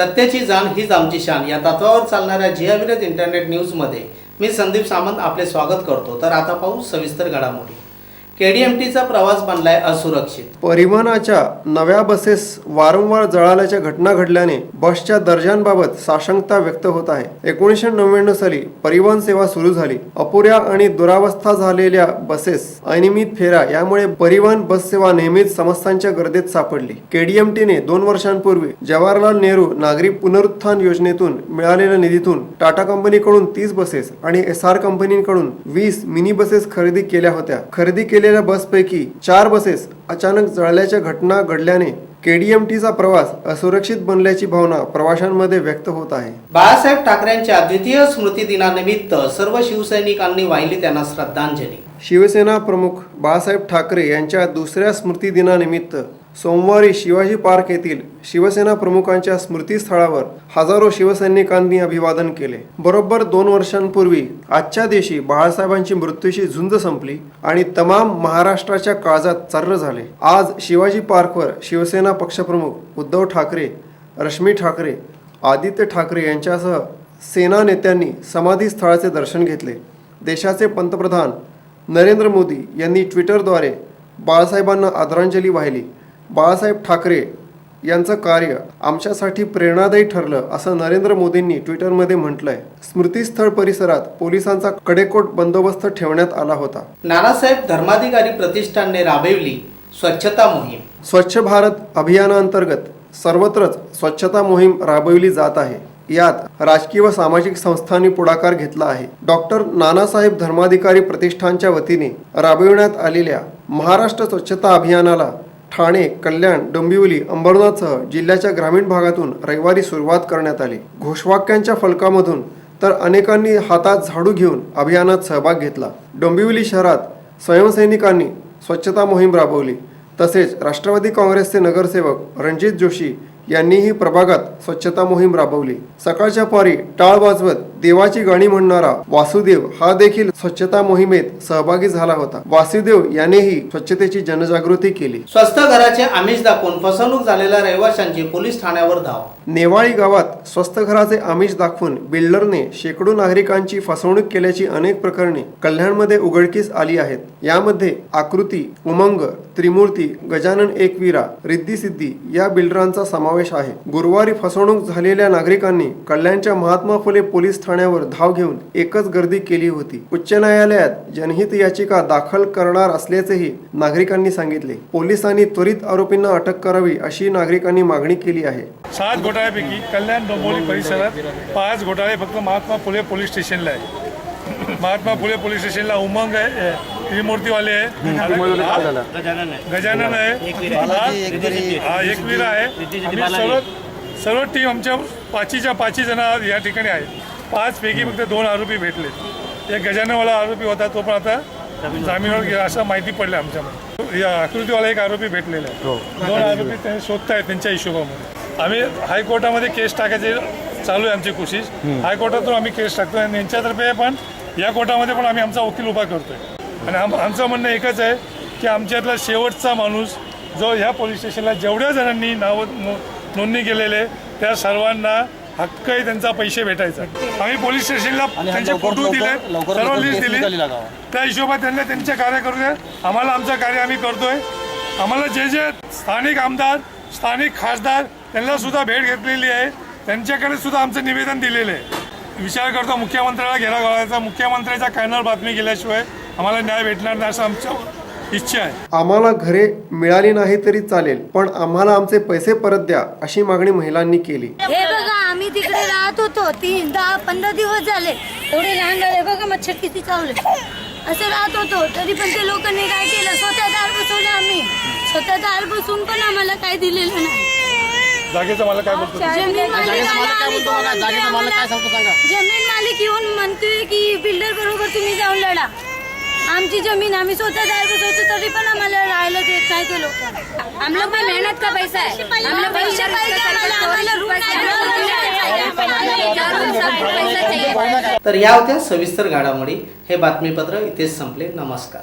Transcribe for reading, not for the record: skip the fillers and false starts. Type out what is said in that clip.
सत्याची जाण हीच आमची शान या तत्वावर चालणाऱ्या जिहाविरत इंटरनेट न्यूजमध्ये मी संदीप सामंत आपले स्वागत करतो। तर आता पाहू सविस्तर घडामोडी। केडीएमटीचा प्रवास बनलाय असुरक्षित। परिवहनाच्या नव्या बसेस वारंवार जळाल्याच्या घटना घडल्याने बसच्या दर्जांबाबत साशंकता व्यक्त होत आहे। 1999 साली परिवहन सेवा सुरू झाली। अपुऱ्या आणि दुरावस्था झालेल्या बसेस, अनियमित फेऱ्या यामुळे परिवहन बस सेवा नेहमीच समस्यांच्या गर्दीत सापडली। केडीएमटीने 2 वर्षांपूर्वी जवाहरलाल नेहरू नागरी पुनरुत्थान योजनेतून मिळालेल्या निधीतून टाटा कंपनीकडून 30 बसेस आणि एसआर कंपनीकडून 20 मिनी बसेस खरेदी केल्या होत्या। खरेदी केलेल्या बसपैकी 4 बसेस अचानक जळल्याच्या घटना घडल्याने केडीएमटीचा प्रवास असुरक्षित बनल्याची भावना प्रवाशांमध्ये व्यक्त होत आहे। बाळासाहेब ठाकरेंच्या द्वितीय स्मृती दिनानिमित्त सर्व शिवसैनिकांनी वाहिली त्यांना श्रद्धांजली। शिवसेना प्रमुख बाळासाहेब ठाकरे यांच्या दुसऱ्या स्मृती दिनानिमित्त सोमवारी शिवाजी पार्क येथील शिवसेना प्रमुखांच्या स्मृतीस्थळावर हजारो शिवसैनिकांनी अभिवादन केले। बरोबर 2 वर्षांपूर्वी आजच्या दिवशी बाळासाहेबांची मृत्यूची झुंज संपली आणि तमाम महाराष्ट्राच्या काळजात चर्र झाले। आज शिवाजी पार्कवर शिवसेना पक्षप्रमुख उद्धव ठाकरे, रश्मी ठाकरे, आदित्य ठाकरे यांच्यासह सेना नेत्यांनी समाधी स्थळाचे दर्शन घेतले। देशाचे पंतप्रधान नरेंद्र मोदी यांनी ट्विटरद्वारे बाळासाहेबांना आदरांजली वाहिली। बाळासाहेब ठाकरे यांचं कार्य आमच्यासाठी प्रेरणादायी ठरलं असं नरेंद्र मोदींनी ट्विटरमध्ये म्हटलंय। स्मृतीस्थळ परिसरात पोलिसांचा कडेकोट बंदोबस्त ठेवण्यात आला होता। नानासाहेब धर्माधिकारी प्रतिष्ठानने राबविली स्वच्छता मोहीम। स्वच्छ भारत अभियानांतर्गत सर्वत्रच स्वच्छता मोहीम राबविली जात आहे। यात राजकीय व सामाजिक संस्थांनी पुढाकार घेतला आहे। डॉक्टर नानासाहेब धर्माधिकारी प्रतिष्ठानच्या वतीने राबविण्यात आलेल्या महाराष्ट्र स्वच्छता अभियानाला ठाणे, कल्याण, डोंबिवली, अंबरनाथसह जिल्ह्याच्या ग्रामीण भागातून रविवारी सुरुवात करण्यात आली। घोषवाक्यांच्या फलकामधून तर अनेकांनी हातात झाडू घेऊन अभियानात सहभाग घेतला। डोंबिवली शहरात स्वयंसैनिकांनी स्वच्छता मोहीम राबवली। तसेच राष्ट्रवादी काँग्रेसचे नगरसेवक रणजित जोशी यांनीही प्रभागात स्वच्छता मोहीम राबवली। सकाळच्या पारी टाळ वाजवत देवाची गाणी म्हणणारा वासुदेव हा देखील स्वच्छता मोहिमेत सहभागी झाला होता। वासुदेव यानेही स्वच्छतेची जनजागृती केली। स्वस्त घराचे आमिष दाखवून फसवणूक झालेल्या रहिवाशांची पोलीस ठाण्यावर धाव। नेवाळी गावात स्वस्त घराचे आमिष दाखवून बिल्डरने शेकडो नागरिकांची फसवणूक केल्याची अनेक प्रकरणे कल्याणमध्ये उघडकीस आली आहेत। यामध्ये आकृती, उमंग, त्रिमूर्ती, गजानन एकवीरा, रिद्धी सिद्धी या बिल्डरांचा समावेश आहे। गुरुवारी फसवणूक झालेल्या नागरिकांनी कल्याणच्या महात्मा फुले पोलीस ठाण्यावर धाव घेऊन एकच गर्दी केली होती। उच्च न्यायालयात जनहित याचिका दाखल करणार असल्याचेही नागरिकांनी सांगितले। पोलिसांनी त्वरित आरोपींना अटक करावी अशी नागरिकांनी मागणी केली आहे। 7 घोटाळ्यापैकी कल्याण डोंबिवली परिसरात 5 घोटाळे फक्त महात्मा फुले पोलीस स्टेशनला आहे। महात्मा फुले पोलीस स्टेशनला उमंग आहे, त्रिमूर्तीवाले आहे, गजानन आहे, एकवीरा आहे। आम्ही सर्व टीम आमच्या 5 जण या ठिकाणी आहेत। 5 पैकी फक्त 2 आरोपी भेटले। एक गजाननवाला आरोपी होता, तो पण आता जामीनवर गेला असं माहिती पडलं आमच्यामध्ये। या आकृतीवाला एक आरोपी भेटलेला आहे। 2 आरोपी त्यांनी शोधतायत त्यांच्या हिशोबामध्ये। आम्ही हायकोर्टामध्ये केस टाकायचे चालू आहे आमची कोशिश। हायकोर्टातून आम्ही केस टाकतो आणि यांच्यातर्फे पण या कोर्टामध्ये पण आम्ही आमचा वकील उभा करतोय। आणि आमचं म्हणणं एकच आहे की आमच्यातला शेवटचा माणूस जो ह्या पोलीस स्टेशनला जेवढ्या जणांनी नोंदणी केलेले त्या सर्वांना हक्क आहे त्यांचा पैसे भेटायचा। आम्ही पोलीस स्टेशनला त्यांचे फोटो दिले, सर्व लिस्ट दिली, त्या हिशोबात त्यांना त्यांचे कार्य करू द्या। आम्हाला आमचं कार्य आम्ही करतोय। आम्हाला जे स्थानिक आमदार, स्थानिक खासदार त्यांना सुद्धा भेट घेतलेली आहे, त्यांच्याकडे सुद्धा आमचं निवेदन दिलेलं आहे। विचार करतो मुख्यमंत्र्याला घेरा घालायचा, मुख्यमंत्र्याच्या कानावर बातमी गेल्याशिवाय आम्हाला न्याय भेटणार नाही असं आमचं इच्छा आहे। आम्हाला घरे मिळाली नाही तरी चालेल, पण आम्हाला आमचे पैसे परत द्या अशी मागणी महिलांनी केली। हे बघा, आम्ही तिकडे राहत होतो 3, 10, 15 दिवस झाले। एवढे लहान झाले बघा, मच्छर किती चावले। असं राहत होतो तरी पण ते लोकांनी काय केलं, स्वतः दार बसवले। आम्ही स्वतः दार बसून पण आम्हाला काय दिलेलं नाही। जागेचं मला काय बोलतो, जमीन मालिक येऊन म्हणतोय की बिल्डर बरोबर तुम्ही जाऊन लढा। आमची जमीन आम्ही स्वतः दार बसवतो तरी पण आम्हाला राहायला देत नाही ते लोक। हम लोग में मेहनत का पैसा है, हम लोग पैसे तर या होत्या सविस्तर घडामोडी। हे बातमीपत्र इथेच संपले। नमस्कार।